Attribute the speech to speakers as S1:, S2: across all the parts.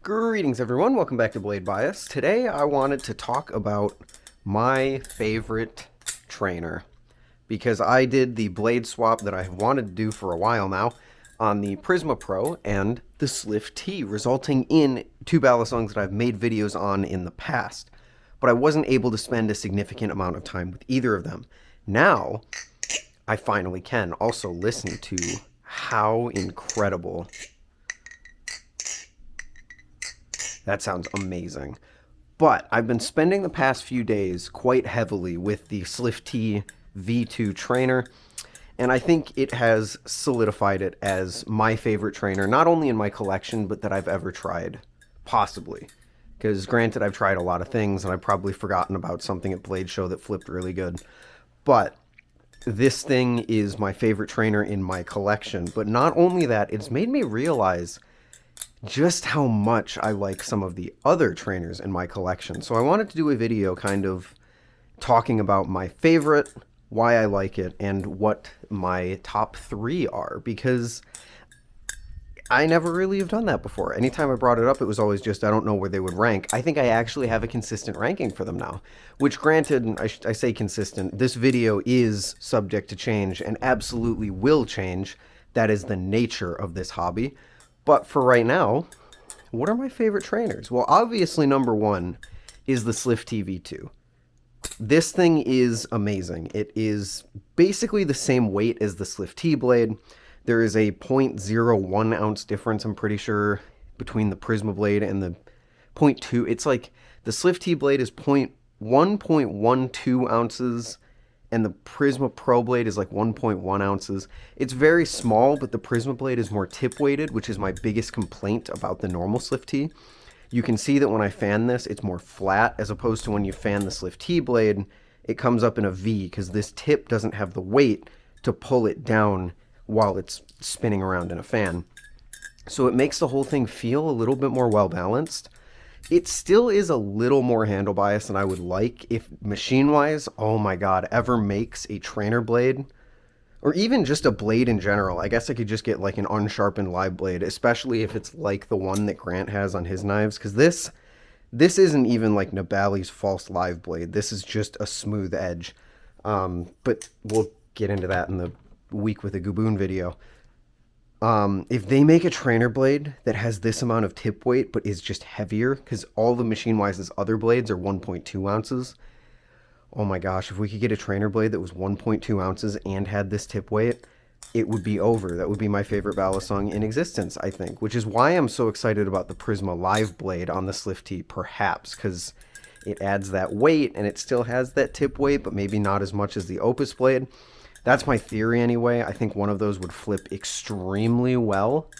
S1: Greetings everyone, welcome back to Blade Bias. Today I wanted to talk about my favorite trainer because I did the blade swap that I've wanted to do for a while now on the Prisma Pro and the Slift T, resulting in two balisongs that I've made videos on in the past, but I wasn't able to spend a significant amount of time with either of them. Now I finally can. Also listen to how incredible. That sounds amazing. But I've been spending the past few days quite heavily with the Slift T V2 trainer, and I think it has solidified it as my favorite trainer, not only in my collection, but that I've ever tried, possibly. Because granted, I've tried a lot of things, and I've probably forgotten about something at Blade Show that flipped really good. But this thing is my favorite trainer in my collection. But not only that, it's made me realize just how much I like some of the other trainers in my collection. So I wanted to do a video kind of talking about my favorite, why I like it, and what my top three are, because I never really have done that before. Anytime I brought it up, it was always just, I don't know where they would rank. I think I actually have a consistent ranking for them now, which granted, I say consistent, this video is subject to change and absolutely will change. That is the nature of this hobby. But for right now, what are my favorite trainers? Well, obviously number one is the Slift T V2. This thing is amazing. It is basically the same weight as the Slift T blade. There is a 0.01 ounce difference, I'm pretty sure, between the Prisma blade and the 0.2. It's like the Slift T blade is 1.12 ounces and the Prisma Pro blade is like 1.1 ounces. It's very small, but the Prisma blade is more tip weighted, which is my biggest complaint about the normal Slift T. You can see that when I fan this, it's more flat, as opposed to when you fan the Slift T blade, it comes up in a V, because this tip doesn't have the weight to pull it down while it's spinning around in a fan. So it makes the whole thing feel a little bit more well-balanced. It still is a little more handle bias than I would like. If machine-wise, oh my god, ever makes a trainer blade, or even just a blade in general, I guess I could just get like an unsharpened live blade, especially if it's like the one that Grant has on his knives, because this isn't even like Nibali's false live blade. This is just a smooth edge. But we'll get into that in the week with a Gaboon video. If they make a trainer blade that has this amount of tip weight but is just heavier, because all the Machine-Wise's other blades are 1.2 ounces, oh my gosh, if we could get a trainer blade that was 1.2 ounces and had this tip weight, it would be over. That would be my favorite balisong in existence, I think, which is why I'm so excited about the Prisma Live blade on the Slift T, perhaps, because it adds that weight and it still has that tip weight, but maybe not as much as the Opus blade. That's my theory anyway. I think one of those would flip extremely well.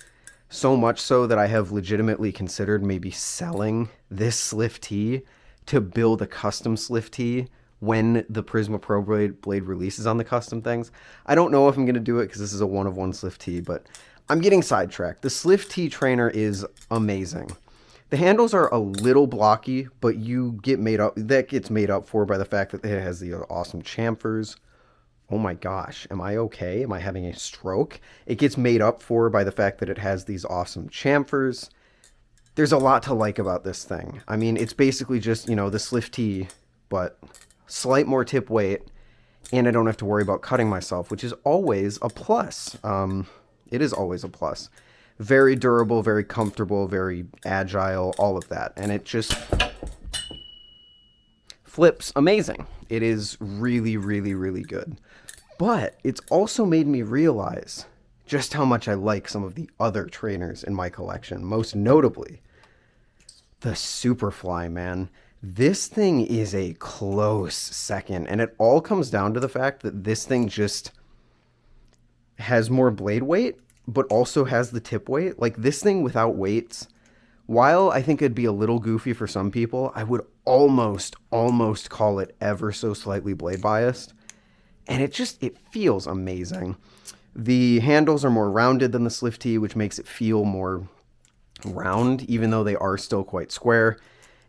S1: So much so that I have legitimately considered maybe selling this Slift T to build a custom Slift T when the Prisma Pro blade releases on the custom things. I don't know if I'm going to do it because this is a one-of-one Slift T, but I'm getting sidetracked. The Slift T trainer is amazing. The handles are a little blocky, but that gets made up for by the fact that it has the awesome chamfers. Oh my gosh, am I okay? Am I having a stroke? It gets made up for by the fact that it has these awesome chamfers. There's a lot to like about this thing. I mean, it's basically just, the Slift T, but slight more tip weight, and I don't have to worry about cutting myself, which is always a plus. It is always a plus. Very durable, very comfortable, very agile, all of that. And it just flips amazing. It is really, really, really good. But it's also made me realize just how much I like some of the other trainers in my collection. Most notably, the Superfly, man. This thing is a close second. And it all comes down to the fact that this thing just has more blade weight, but also has the tip weight. Like, this thing without weights, while I think it'd be a little goofy for some people, I would almost call it ever so slightly blade biased. And it feels amazing. The handles are more rounded than the Slift T, which makes it feel more round, even though they are still quite square.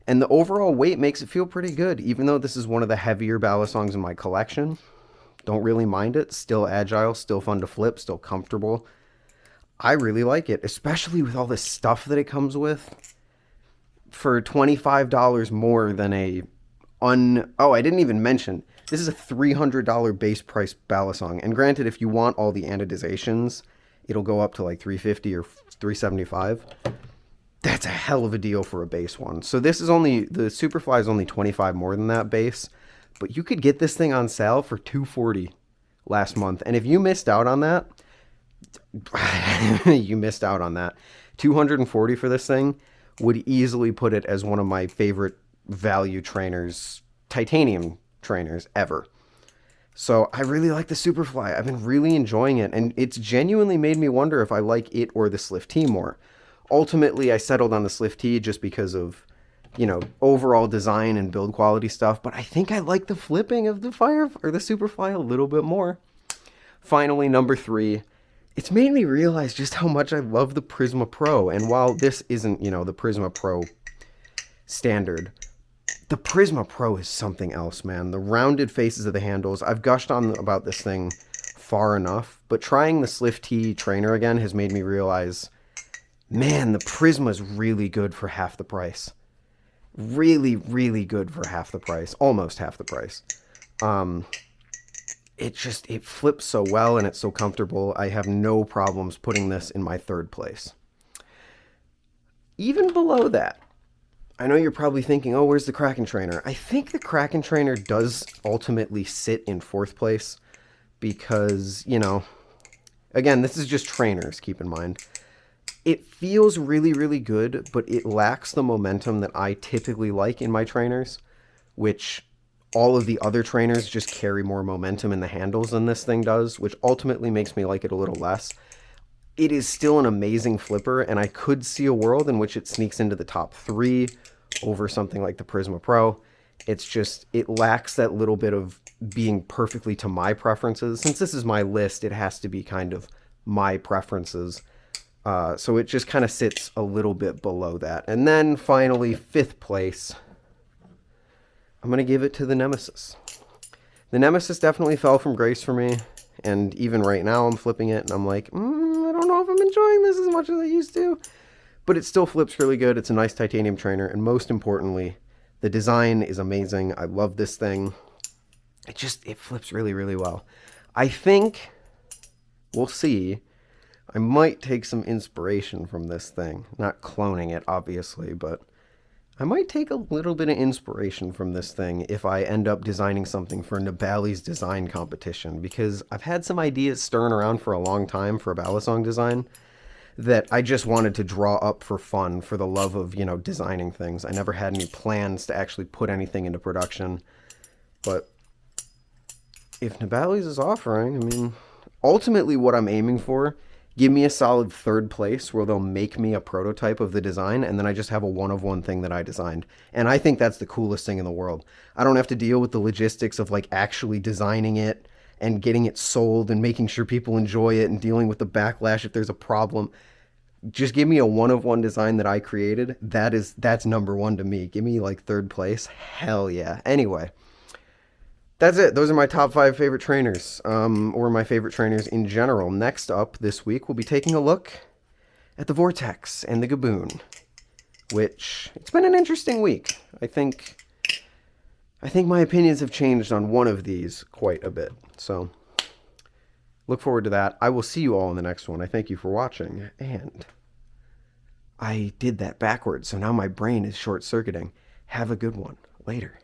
S1: And the overall weight makes it feel pretty good, even though this is one of the heavier balisongs in my collection. Don't really mind it. Still agile, still fun to flip, still comfortable. I really like it, especially with all this stuff that it comes with. for $25 more than oh, I didn't even mention, this is a $300 base price Balisong. And granted, if you want all the anodizations, it'll go up to like 350 or 375. That's a hell of a deal for a base one. So this is only, the Superfly is only 25 more than that base, but you could get this thing on sale for 240 last month. And if you missed out on that, you missed out on that. 240 for this thing would easily put it as one of my favorite value trainers, titanium trainers ever. So I really like the Superfly. I've been really enjoying it, and it's genuinely made me wonder if I like it or the Slift T more. Ultimately, I settled on the Slift T just because of, overall design and build quality stuff, but I think I like the flipping of the the Superfly a little bit more. Finally, number 3. It's made me realize just how much I love the Prisma Pro, and while this isn't, the Prisma Pro standard, the Prisma Pro is something else, man. The rounded faces of the handles, I've gushed on about this thing far enough, but trying the Slift T trainer again has made me realize, man, the Prisma is really good for half the price. Really, really good for half the price. Almost half the price. It flips so well and it's so comfortable. I have no problems putting this in my 3rd place. Even below that, I know you're probably thinking, oh, where's the Kraken trainer? I think the Kraken trainer does ultimately sit in 4th place because, again, this is just trainers, keep in mind. It feels really, really good, but it lacks the momentum that I typically like in my trainers, which all of the other trainers just carry more momentum in the handles than this thing does, which ultimately makes me like it a little less. It is still an amazing flipper, and I could see a world in which it sneaks into the top 3 over something like the Prisma Pro. It's just, it lacks that little bit of being perfectly to my preferences. Since this is my list, it has to be kind of my preferences. So it just kind of sits a little bit below that. And then finally, 5th place, I'm going to give it to the Nemesis. The Nemesis definitely fell from grace for me. And even right now, I'm flipping it and I'm like, I don't know if I'm enjoying this as much as I used to. But it still flips really good. It's a nice titanium trainer. And most importantly, the design is amazing. I love this thing. It flips really, really well. I think, we'll see, I might take some inspiration from this thing. Not cloning it, obviously, but I might take a little bit of inspiration from this thing if I end up designing something for Nibali's design competition, because I've had some ideas stirring around for a long time for a Balisong design that I just wanted to draw up for fun, for the love of, designing things. I never had any plans to actually put anything into production, but if Nibali's is offering, ultimately what I'm aiming for, give me a solid 3rd place where they'll make me a prototype of the design, and then I just have a one-of-one thing that I designed. And I think that's the coolest thing in the world. I don't have to deal with the logistics of actually designing it and getting it sold and making sure people enjoy it and dealing with the backlash if there's a problem. Just give me a one-of-one design that I created. That's number 1 to me. Give me 3rd place. Hell yeah. Anyway, that's it. Those are my top 5 favorite trainers, or my favorite trainers in general. Next up this week, we'll be taking a look at the Vortex and the Gaboon, which, it's been an interesting week. I think my opinions have changed on one of these quite a bit. So, look forward to that. I will see you all in the next one. I thank you for watching, and I did that backwards, so now my brain is short-circuiting. Have a good one. Later.